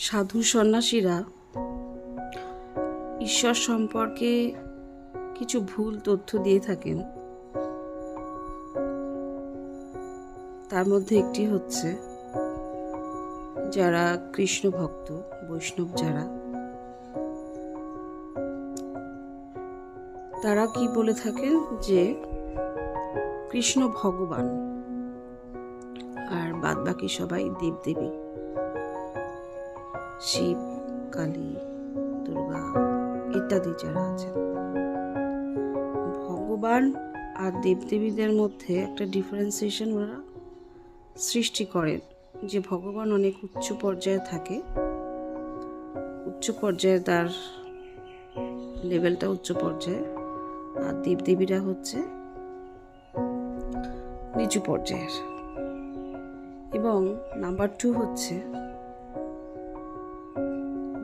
সাধু সন্ন্যাসীরা ঈশ্বর সম্পর্কে কিছু ভুল তথ্য দিয়ে থাকেন। তার মধ্যে একটি হচ্ছে, যারা কৃষ্ণ ভক্ত বৈষ্ণব যারা, তারা কি বলে থাকেন যে কৃষ্ণ ভগবান আর বাদ বাকি সবাই দেবদেবী, শিব, কালী, দুর্গা ইত্যাদি যারা আছেন। ভগবান আর দেবদেবীদের মধ্যে একটা ডিফারেন্সিয়েশন ওরা সৃষ্টি করেন, যে ভগবান অনেক উচ্চ পর্যায়ে থাকে, উচ্চ পর্যায়ে তার লেভেলটা উচ্চ পর্যায়ে, আর দেবদেবীরা হচ্ছে নিচু পর্যায়ের। এবং নাম্বার 2 হচ্ছে,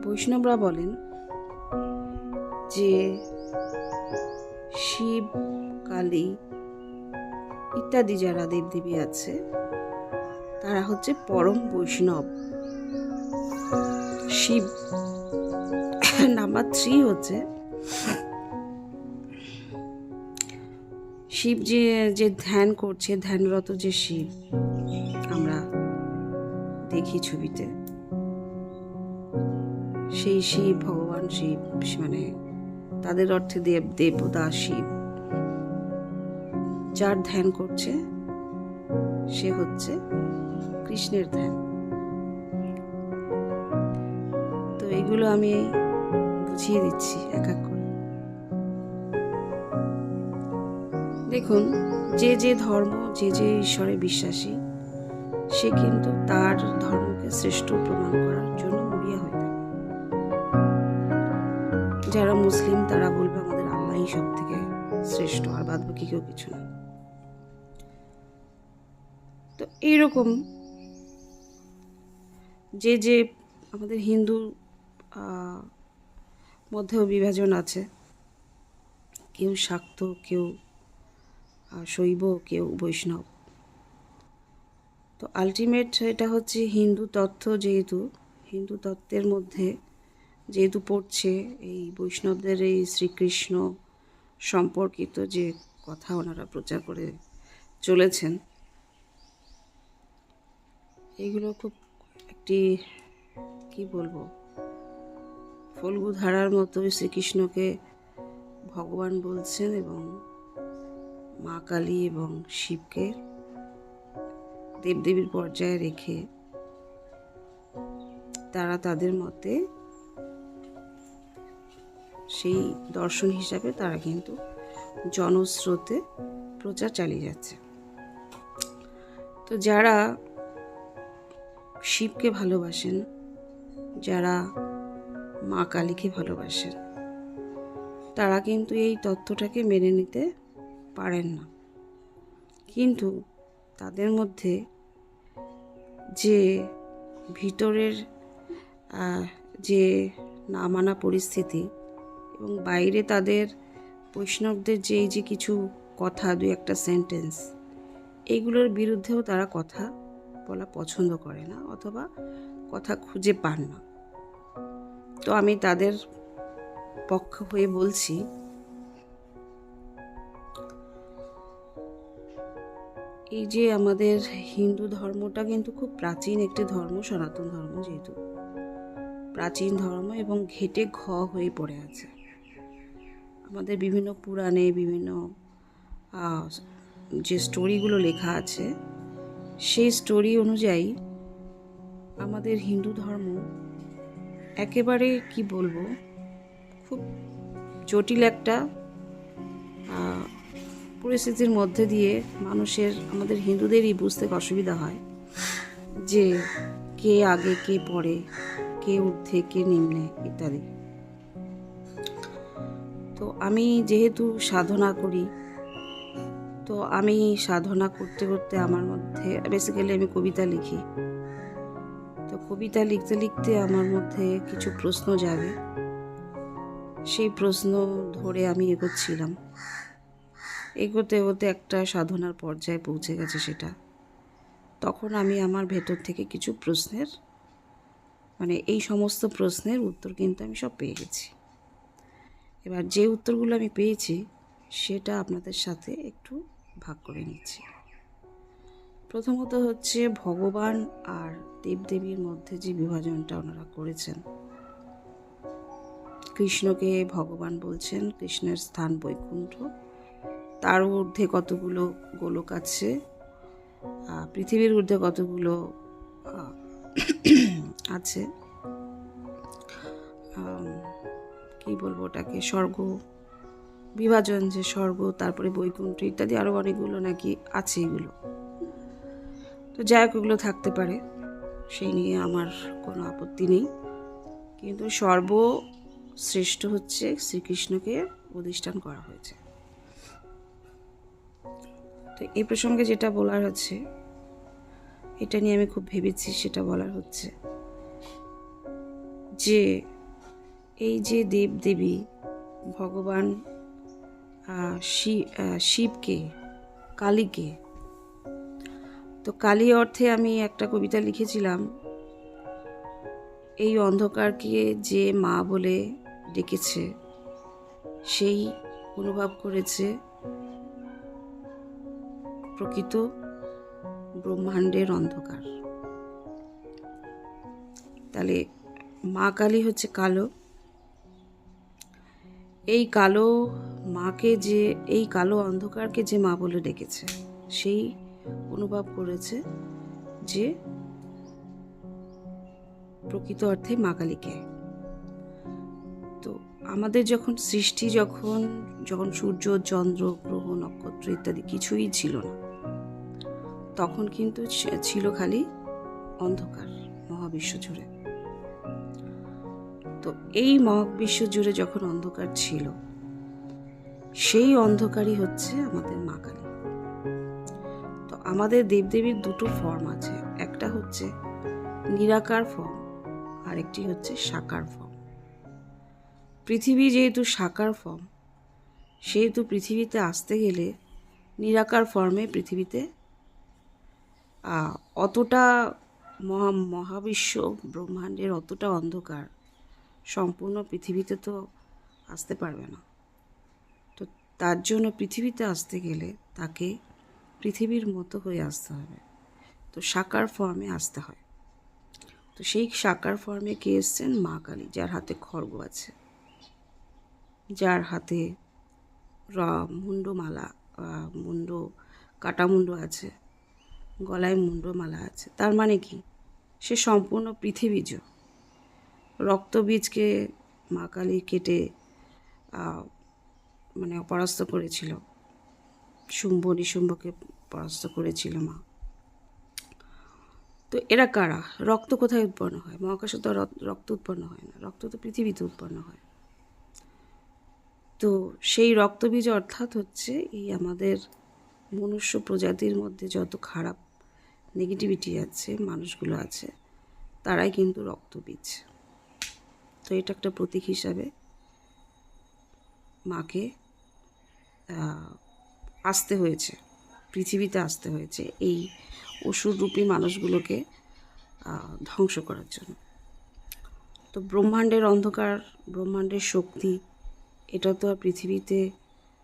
বৈষ্ণবরা বলেন যে শিব, কালী ইত্যাদি যারা দেবদেবী আছে তারা হচ্ছে পরম বৈষ্ণব। শিব। নাম্বার 3 হচ্ছে, শিব যে ধ্যান করছে, ধ্যানরত যে শিব আমরা দেখি ছবিতে, সেই শিব, ভগবান শিব, মানে তাদের অর্থে দেবতা শিব, যার ধ্যান করছে সে হচ্ছে কৃষ্ণের ধ্যান। তো এগুলো আমি বুঝিয়ে দিচ্ছি এক এক করে। দেখুন, যে ধর্ম, যে ঈশ্বরে বিশ্বাসী, সে কিন্তু তার ধর্মকে শ্রেষ্ঠ প্রমাণ করার জন্য মরিয়া হয়ে থাকে। যারা মুসলিম তারা বলবে আমাদের আল্লাহই সব থেকে শ্রেষ্ঠ, আর বাদ বাকি কেউ কিছু না। তো এইরকম যে আমাদের হিন্দু মধ্যেও বিভাজন আছে, কেউ শাক্ত, কেউ শৈব, কেউ বৈষ্ণব। তো আলটিমেট এটা হচ্ছে হিন্দু তত্ত্ব, যেহেতু হিন্দু তত্ত্বের মধ্যে যেহেতু পড়ছে, এই বৈষ্ণবদের এই শ্রীকৃষ্ণ সম্পর্কিত যে কথা ওনারা প্রচার করে চলেছেন, এইগুলো খুব একটি কি বলবো, ফল্গু ধারার মতো শ্রীকৃষ্ণকে ভগবান বলছেন এবং মা কালী এবং শিবকে দেবদেবীর পর্যায়ে রেখে তারা তাদের মতে সেই দর্শন হিসাবে তারা কিন্তু জনস্রোতে প্রচার চালিয়ে যাচ্ছে। তো যারা শিবকে ভালোবাসেন, যারা মা কালীকে ভালোবাসেন, তারা কিন্তু এই তত্ত্বটাকে মেনে নিতে পারেন না। কিন্তু তাদের মধ্যে যে ভিতরের যে না মানা পরিস্থিতি এবং বাইরে তাদের বৈষ্ণবদের যে কিছু কথা, দুই একটা সেন্টেন্স, এইগুলোর বিরুদ্ধেও তারা কথা বলা পছন্দ করে না, অথবা কথা খুঁজে পান না। তো আমি তাদের পক্ষ হয়ে বলছি, এই যে আমাদের হিন্দু ধর্মটা কিন্তু খুব প্রাচীন একটি ধর্ম, সনাতন ধর্ম, যেহেতু প্রাচীন ধর্ম এবং ঘেটে হয়ে পড়ে আছে। আমাদের বিভিন্ন পুরাণে বিভিন্ন যে স্টোরিগুলো লেখা আছে, সেই স্টোরি অনুযায়ী আমাদের হিন্দু ধর্ম একেবারে কি বলবো, খুব জটিল একটা পরিস্থিতির মধ্যে দিয়ে আমাদের হিন্দুদেরই বুঝতে অসুবিধা হয় যে কে আগে কে পরে, কে ঊর্ধ্বে কে নিম্নে ইত্যাদি। তো আমি যেহেতু সাধনা করি, তো আমি সাধনা করতে করতে আমার মধ্যে বেসিক্যালি আমি কবিতা লিখি। তো কবিতা লিখতে লিখতে আমার মধ্যে কিছু প্রশ্ন জাগে, সেই প্রশ্ন ধরে আমি এগোচ্ছিলাম। এগোতে এগোতে একটা সাধনার পর্যায়ে পৌঁছে গেছে সেটা। তখন আমি আমার ভেতর থেকে কিছু প্রশ্নের মানে এই সমস্ত প্রশ্নের উত্তর কিন্তু আমি সব পেয়ে গেছি। এবার যে উত্তরগুলো আমি পেয়েছি সেটা আপনাদের সাথে একটু ভাগ করে নিচ্ছি। প্রথমত হচ্ছে ভগবান আর দেবদেবীর মধ্যে যে বিভাজনটা ওনারা করেছেন, কৃষ্ণকে ভগবান বলছেন, কৃষ্ণের স্থান বৈকুণ্ঠ, তার ঊর্ধ্বে কতগুলো গোলক আছে, পৃথিবীর ঊর্ধ্বে কতগুলো আছে, কি বলবো ওটাকে, স্বর্গ বিভাজন, যে স্বর্গ, তারপরে বৈকুণ্ঠ ইত্যাদি আরও অনেকগুলো নাকি আছে এগুলো। তো যাই হোক, ওগুলো থাকতে পারে, সেই নিয়ে আমার কোনো আপত্তি নেই, কিন্তু সর্বশ্রেষ্ঠ হচ্ছে শ্রীকৃষ্ণকে অধিষ্ঠান করা হয়েছে। তো এই প্রসঙ্গে যেটা বলার হচ্ছে, এটা নিয়ে আমি খুব ভেবেছি, সেটা বলার হচ্ছে যে এই যে দেবদেবী ভগবান শিবকে, কালীকে, তো কালী অর্থে আমি একটা কবিতা লিখেছিলাম, এই অন্ধকারকে যে মা বলে ডেকেছে, সেই অনুভব করেছে প্রকৃত ব্রহ্মাণ্ডের অন্ধকার। তাহলে মা কালী হচ্ছে কালো, এই কালো মাকে যে, এই কালো অন্ধকারকে যে মা বলে ডেকেছে, সেই অনুভব করেছে যে প্রকৃত অর্থে মা কালীকে। তো আমাদের যখন সৃষ্টি, যখন সূর্য, চন্দ্র, গ্রহ, নক্ষত্র ইত্যাদি কিছুই ছিল না, তখন কিন্তু ছিল খালি অন্ধকার মহাবিশ্ব জুড়ে। তো এই মহাবিশ্ব জুড়ে যখন অন্ধকার ছিল, সেই অন্ধকারই হচ্ছে আমাদের মা কালী। তো আমাদের দেবদেবীর দুটো ফর্ম আছে, একটা হচ্ছে নিরাকার ফর্ম, আর একটি হচ্ছে সাকার ফর্ম। পৃথিবী যেহেতু সাকার ফর্ম, সেহেতু পৃথিবীতে আসতে গেলে নিরাকার ফর্মে পৃথিবীতে অতটা মহাবিশ্ব ব্রহ্মাণ্ডের অতটা অন্ধকার সম্পূর্ণ পৃথিবীতে তো আসতে পারবে না। তো তার জন্য পৃথিবীতে আসতে গেলে তাকে পৃথিবীর মতো হয়ে আসতে হবে, তো সাকার ফর্মে আসতে হয়। তো সেই সাকার ফর্মে কে এসছেন? মা কালী, যার হাতে খড়গ আছে, যার হাতে মুন্ডমালা, কাটা মুন্ড আছে, গলায় মুন্ডমালা আছে। তার মানে কি? সে সম্পূর্ণ পৃথিবীজ। রক্তবীজকে মা কালী কেটে মানে পরাস্ত করেছিল, শুম্ভ নিশুম্ভকে পরাস্ত করেছিল মা। তো এরা কারা? রক্ত কোথায় উৎপন্ন হয়? মহাকাশে তো রক্ত উৎপন্ন হয় না, রক্ত তো পৃথিবীতে উৎপন্ন হয়। তো সেই রক্তবীজ অর্থাৎ হচ্ছে এই আমাদের মনুষ্য প্রজাতির মধ্যে যত খারাপ নেগেটিভিটি আছে, মানুষগুলো আছে, তারাই কিন্তু রক্তবীজ। তো এটা একটা প্রতীক হিসাবে মাকে আসতে হয়েছে, পৃথিবীতে আসতে হয়েছে এই অসুররূপী মানুষগুলোকে ধ্বংস করার জন্য। তো ব্রহ্মাণ্ডের অন্ধকার, ব্রহ্মাণ্ডের শক্তি, এটা তো আর পৃথিবীতে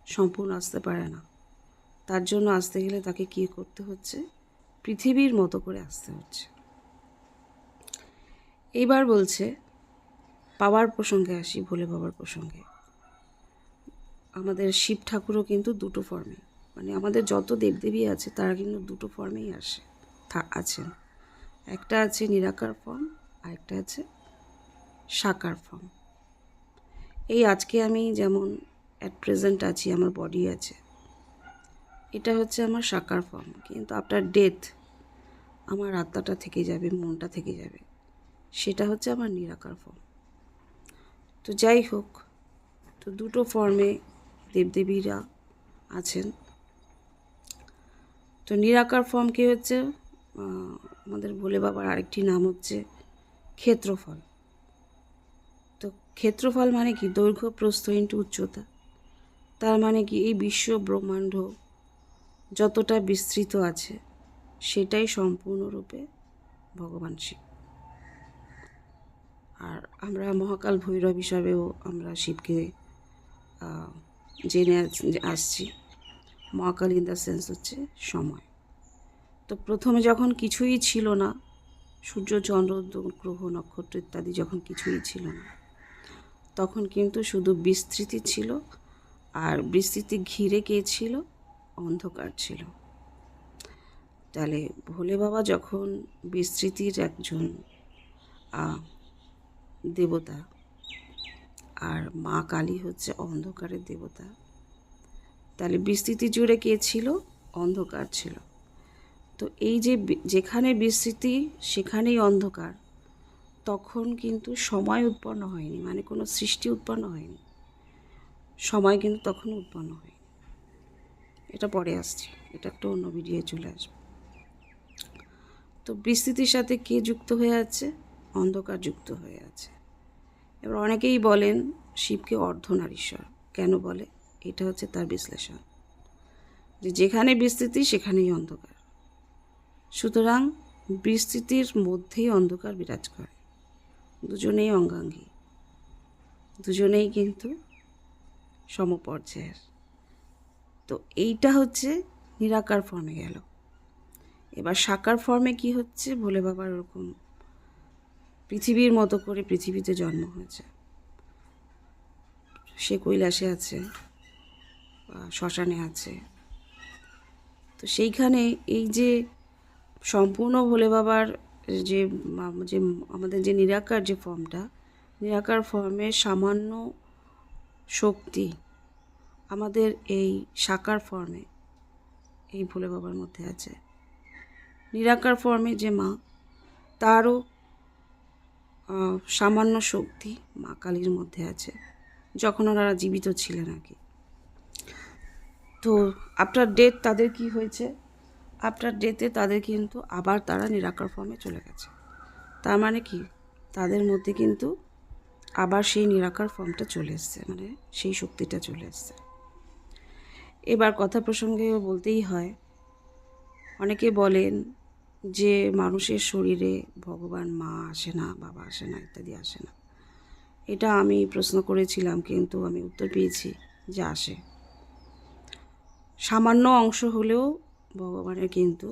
সম্পূর্ণ আসতে পারে না। তার জন্য আসতে গেলে তাকে কী করতে হচ্ছে? পৃথিবীর মতো করে আসতে হচ্ছে। এইবার বলছে, বাবার প্রসঙ্গে আসি, ভোলে বাবার প্রসঙ্গে। আমাদের শিব ঠাকুরও কিন্তু দুটো ফর্মে, মানে আমাদের যত দেবদেবী আছে তারা কিন্তু দুটো ফর্মেই আছেন। একটা আছে নিরাকার ফর্ম, আর একটা আছে সাকার ফর্ম। এই আজকে আমি যেমন অ্যাট প্রেজেন্ট আছি, আমার বডি আছে, এটা হচ্ছে আমার সাকার ফর্ম, কিন্তু আফটার ডেথ আমার আত্মাটা থেকে যাবে, মনটা থেকে যাবে, সেটা হচ্ছে আমার নিরাকার ফর্ম। তো যাই হোক, তো দুটো ফর্মে দেবদেবীরা আছেন। তো নিরাকার ফর্ম কি হচ্ছে? আমাদের ভোলে বাবার আরেকটি নাম হচ্ছে ক্ষেত্রফল। তো ক্ষেত্রফল মানে কি? দৈর্ঘ্য, প্রস্থ ইন্টু উচ্চতা। তার মানে কি? এই বিশ্ব ব্রহ্মাণ্ড যতটা বিস্তৃত আছে, সেটাই সম্পূর্ণরূপে ভগবান শিব। আর আমরা মহাকাল ভৈরব হিসাবেও আমরা শিবকে জেনে আসছি। মহাকাল ইন দ্য সেন্স হচ্ছে সময়। তো প্রথমে যখন কিছুই ছিল না, সূর্য চন্দ্র গ্রহ নক্ষত্র ইত্যাদি যখন কিছুই ছিল না, তখন কিন্তু শুধু বিস্তৃতি ছিল, আর বিস্তৃতি ঘিরে কে ছিল? অন্ধকার ছিল। তাহলে ভোলে বাবা যখন বিস্তৃতির একজন দেবতা, আর মা কালী হচ্ছে অন্ধকারের দেবতা, তাহলে বিস্তৃতি জুড়ে কে ছিল? অন্ধকার ছিল। তো এই যে যেখানে বিস্তৃতি সেখানেই অন্ধকার, তখন কিন্তু সময় উৎপন্ন হয়নি, মানে কোনো সৃষ্টি উৎপন্ন হয়নি, সময় কিন্তু তখন উৎপন্ন হয়নি। এটা পরে আসছে, এটা একটা অন্য ভিডিওয়ে চলে আসবে। তো বিস্তৃতির সাথে কে যুক্ত হয়ে আছে? অন্ধকার যুক্ত হয়ে আছে। এবার অনেকেই বলেন শিবকে অর্ধনারীশ্বর। কেন বলে? এটা হচ্ছে তার বিশ্লেষণ, যে যেখানে বিস্তৃতি সেখানেই অন্ধকার। সুতরাং বিস্তৃতির মধ্যেই অন্ধকার বিরাজ করে। দুজনেই অঙ্গাঙ্গী, দুজনেই কিন্তু সমপর্যায়ের। তো এইটা হচ্ছে নিরাকার ফর্মে গেল। এবার সাকার ফর্মে কি হচ্ছে? ভোলে বাবার ওরকম পৃথিবীর মতো করে পৃথিবীতে জন্ম হয়েছে। সে কৈলাসে আছে, শ্মশানে আছে। তো সেইখানে এই যে সম্পূর্ণ ভোলে বাবার যে যে আমাদের যে নিরাকার যে ফর্মটা, নিরাকার ফর্মের সামান্য শক্তি আমাদের এই সাকার ফর্মে এই ভোলে বাবার মধ্যে আছে। নিরাকার ফর্মে যে মা, তারও সামান্য শক্তি মা কালীর মধ্যে আছে, যখন ওনারা জীবিত ছিলেন আর কি। তো আফটার ডেথ তাদের কি হয়েছে? আফটার ডেথে তাদের কিন্তু আবার তারা নিরাকার ফর্মে চলে গেছে। তার মানে কি? তাদের মধ্যে কিন্তু আবার সেই নিরাকার ফর্মটা চলে এসছে, মানে সেই শক্তিটা চলে এসছে। এবার কথা প্রসঙ্গে বলতেই হয়, অনেকে বলেন যে মানুষের শরীরে ভগবান মা আসে না, বাবা আসে না, ইত্যাদি আসে না। এটা আমি প্রশ্ন করেছিলাম, কিন্তু আমি উত্তর পেয়েছি যে আসে। সামান্য অংশ হলেও ভগবানের কিন্তু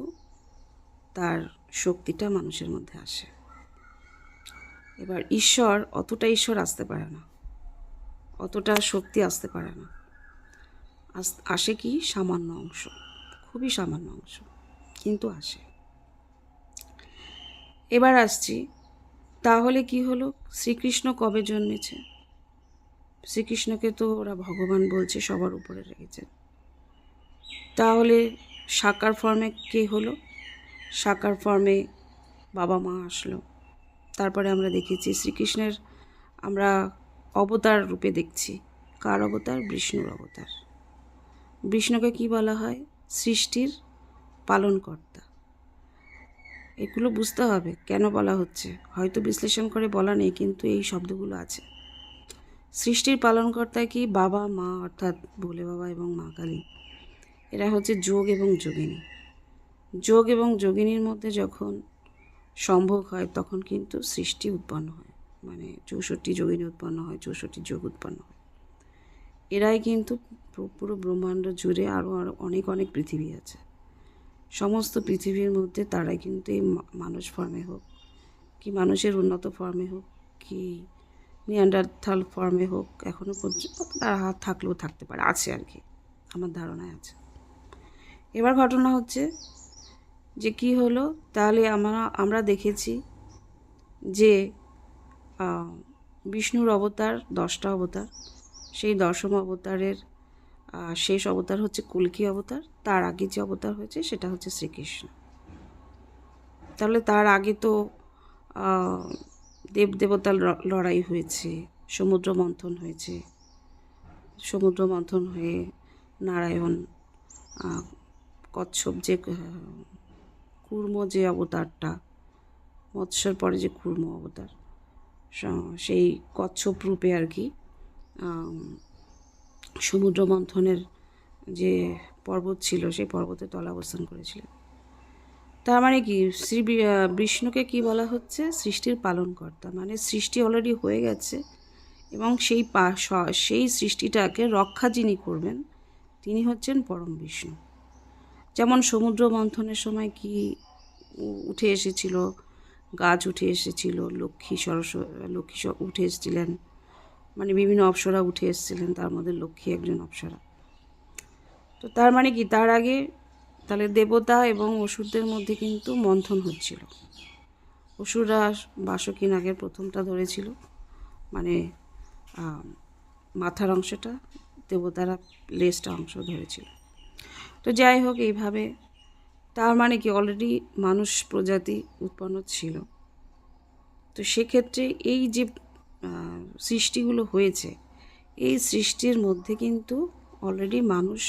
তার শক্তিটা মানুষের মধ্যে আসে। এবার অতটা ঈশ্বর আসতে পারে না, অতটা শক্তি আসতে পারে না। আসে কি? সামান্য অংশ, খুবই সামান্য অংশ, কিন্তু আসে। এবার আসছি, তাহলে কি হলো? শ্রীকৃষ্ণ কবে জন্মেছে? শ্রীকৃষ্ণকে তো ওরা ভগবান বলছে, সবার উপরে রেখেছে। তাহলে সাকার ফর্মে কে হলো? সাকার ফর্মে বাবা মা আসলো। তারপরে আমরা দেখেছি শ্রীকৃষ্ণের আমরা অবতার রূপে দেখছি। কার অবতার? বিষ্ণুর অবতার। বিষ্ণুকে কি বলা হয়? সৃষ্টির পালনকর্তা। এগুলো বুঝতে হবে কেন বলা হচ্ছে, হয়তো বিশ্লেষণ করে বলা নেই, কিন্তু এই শব্দগুলো আছে। সৃষ্টির পালনকর্তা কি? বাবা মা, অর্থাৎ ভোলে বাবা এবং মা কালী, এরা হচ্ছে যোগ এবং যোগিনী। যোগ এবং যোগিনীর মধ্যে যখন সম্ভোগ হয়, তখন কিন্তু সৃষ্টি উৎপন্ন হয়, মানে 64 যোগিনী উৎপন্ন হয়, 64 যোগ উৎপন্ন হয়। এরাই কিন্তু পুরো ব্রহ্মাণ্ড জুড়ে আরও অনেক অনেক পৃথিবী আছে। সমস্ত পৃথিবীর মধ্যে তারাই কিন্তু এই মানুষ ফর্মে হোক, কি মানুষের উন্নত ফর্মে হোক, কি নিয়ান্ডারথাল ফর্মে হোক, এখনও পর্যন্ত তারা হাত থাকলেও থাকতে পারে, আছে আর কি, আমার ধারণায় আছে। এবার ঘটনা হচ্ছে যে কি হলো, তাহলে আমরা দেখেছি যে বিষ্ণুর অবতার 10টা অবতার, সেই 10ম অবতারের শেষ অবতার হচ্ছে কল্কি অবতার। তার আগে যে অবতার হয়েছে সেটা হচ্ছে শ্রীকৃষ্ণ। তাহলে তার আগে তো দেবদেবতার লড়াই হয়েছে, সমুদ্র মন্থন হয়েছে। সমুদ্র মন্থন হয়ে নারায়ণ কচ্ছপ যে কুর্ম যে অবতারটা, মৎস্যর পরে যে কুর্ম অবতার, সেই কচ্ছপ রূপে আর কি সমুদ্র মন্থনের যে পর্বত ছিল সেই পর্বতে তলাবস্থান করেছিলেন। তার মানে কি বিষ্ণুকে কি বলা হচ্ছে? সৃষ্টির পালনকর্তা। মানে সৃষ্টি অলরেডি হয়ে গেছে এবং সেই সৃষ্টিটাকে রক্ষা যিনি করবেন তিনি হচ্ছেন পরম বিষ্ণু। যেমন সমুদ্র মন্থনের সময় কি উঠে এসেছিল, গাছ উঠে এসেছিল, লক্ষ্মী উঠে এসেছিলেন, মানে বিভিন্ন অপ্সরা উঠে এসেছিলেন, তার মধ্যে লক্ষ্মী একজন অপ্সরা। তো তার মানে কি, তার আগে তাহলে দেবতা এবং অসুরদের মধ্যে কিন্তু মন্থন হচ্ছিল। অসুররা বাসুকী নাগের প্রথমটা ধরেছিল, মানে মাথার অংশটা, দেবতারা লেজটা অংশ ধরেছিল। তো যাই হোক, এইভাবে তার মানে কি অলরেডি মানুষ প্রজাতি উৎপন্ন ছিল। তো সেক্ষেত্রে এই যে সৃষ্টিগুলো হয়েছে, এই সৃষ্টির মধ্যে কিন্তু অলরেডি মানুষ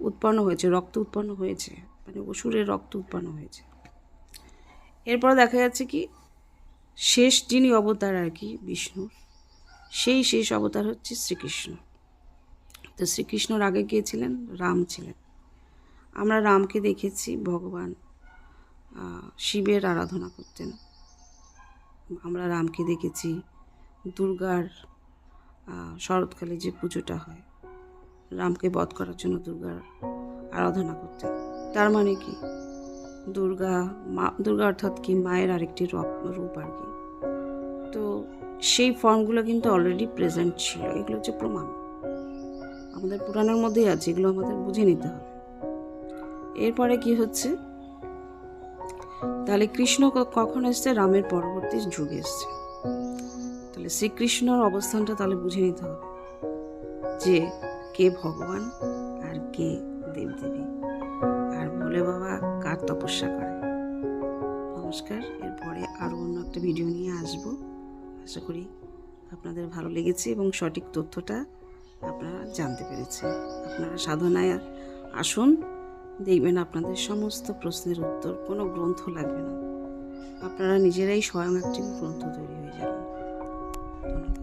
উৎপন্ন হয়েছে, রক্ত উৎপন্ন হয়েছে, মানে অসুরের রক্ত উৎপন্ন হয়েছে। এরপর দেখা যাচ্ছে কি শেষ যিনি অবতার আর কি বিষ্ণুর, সেই শেষ অবতার হচ্ছে শ্রীকৃষ্ণ। তো শ্রীকৃষ্ণর আগে কে ছিলেন? রাম ছিলেন। আমরা রামকে দেখেছি ভগবান শিবের আরাধনা করতেন। আমরা রামকে দেখেছি দুর্গার শরৎকালে যে পুজোটা হয়, রামকে বধ করার জন্য দুর্গার আরাধনা করতেন। তার মানে কি দুর্গা অর্থাৎ কি মায়ের আরেকটি রূপ আর কি। তো সেই ফর্মগুলো কিন্তু অলরেডি প্রেজেন্ট ছিল। এগুলো হচ্ছে প্রমাণ, আমাদের পুরাণের মধ্যেই আছে, এগুলো আমাদের বুঝে নিতে হবে। এরপরে কি হচ্ছে, তাহলে কৃষ্ণ কখন এসছে? রামের পরবর্তী যুগে এসছে। তাহলে শ্রীকৃষ্ণর অবস্থানটা তাহলে বুঝে নিতে হবে যে কে ভগবান আর কে দেবদেবী, আর ভোলে বাবা কার তপস্যা করে। নমস্কার। এরপরে আরও অন্য একটা ভিডিও নিয়ে আসবো। আশা করি আপনাদের ভালো লেগেছে এবং সঠিক তথ্যটা আপনারা জানতে পেরেছেন। আপনারা সাধনায় আসুন, দেখবেন আপনাদের সমস্ত প্রশ্নের উত্তর, কোনো গ্রন্থ লাগবে না, আপনারা নিজেরাই স্বয়ং একটি গ্রন্থ তৈরি হয়ে যাবেন। ধন্যবাদ।